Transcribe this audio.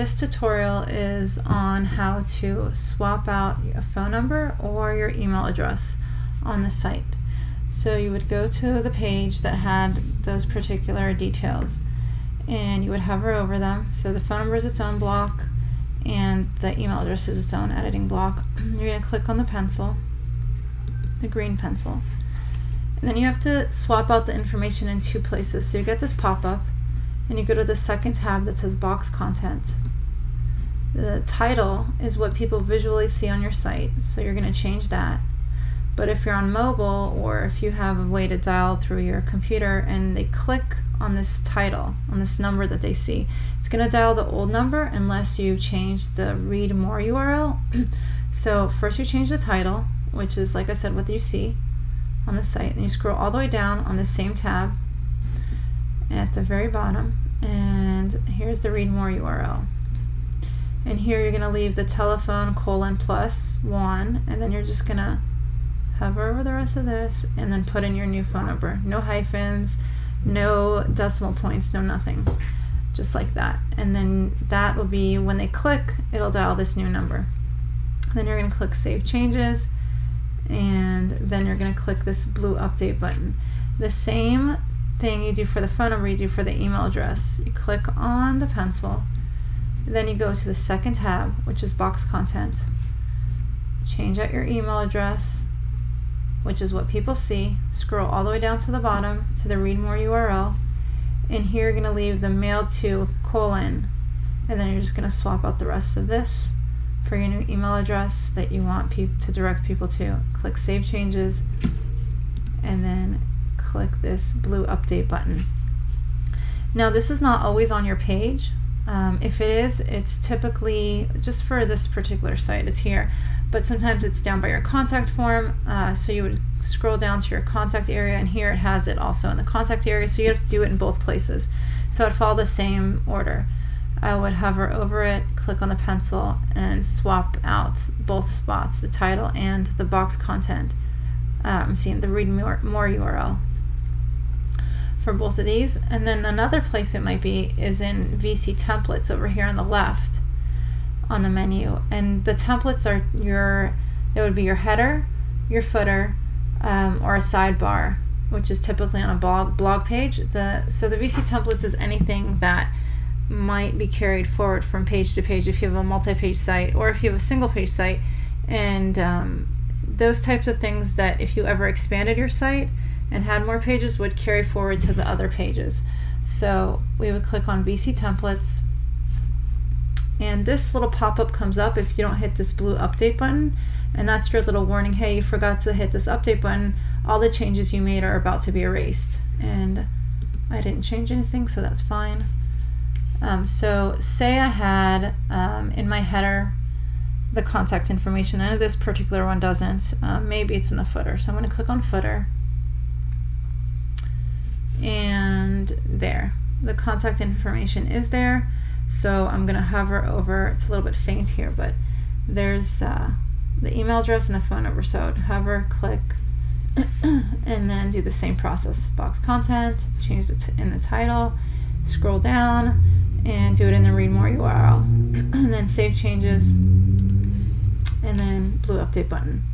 This tutorial is on how to swap out a phone number or your email address on the site. So you would go to the page that had those particular details and you would hover over them. So the phone number is its own block and the email address is its own editing block. You're going to click on the pencil, the green pencil. And then you have to swap out the information in two places. So you get this pop-up and you go to the second tab that says box content. The title is what people visually see on your site, so you're going to change that. But if you're on mobile or if you have a way to dial through your computer and they click on this title, on this number that they see, it's going to dial the old number unless you change the read more URL. So first you change the title, which is, like I said, what you see on the site, and you scroll all the way down on the same tab at the very bottom, and here's the read more URL. And here you're going to leave the telephone :+1, and then you're just going to hover over the rest of this and then put in your new phone number. No hyphens, no decimal points, no nothing. Just like that. And then that will be, when they click, it'll dial this new number. Then you're going to click Save Changes, and then you're going to click this blue update button. The same thing you do for the phone number, you do for the email address. You click on the pencil, then you go to the second tab, which is box content. Change out your email address, which is what people see. Scroll all the way down to the bottom to the read more URL, and here you're going to leave the mail to : and then you're just going to swap out the rest of this for your new email address that you want to direct people to. Click Save Changes, and then click this blue update button. Now this is not always on your page. If it is, it's typically just for this particular site, it's here, but sometimes it's down by your contact form. So you would scroll down to your contact area, and here it has it also in the contact area, so you have to do it in both places. So I'd follow the same order. I would hover over it, click on the pencil, and swap out both spots, the title and the box content. I'm seeing the read more URL for both of these. And then another place it might be is in VC templates over here on the left on the menu. And the templates are it would be your header, your footer, or a sidebar, which is typically on a blog page. So the VC templates is anything that might be carried forward from page to page if you have a multi-page site or if you have a single page site, and those types of things that if you ever expanded your site and had more pages would carry forward to the other pages. So we would click on VC templates, and this little pop-up comes up if you don't hit this blue update button, and that's your little warning, hey, you forgot to hit this update button, all the changes you made are about to be erased. And I didn't change anything, so that's fine. So say I had in my header the contact information. I know this particular one doesn't. Maybe it's in the footer. So I'm going to click on footer. And there. The contact information is there. So I'm going to hover over. It's a little bit faint here, but there's the email address and the phone number. So I'd hover, click, and then do the same process. Box content, change it in the title, scroll down, and do it in the read more URL, and then Save Changes, and then blue update button.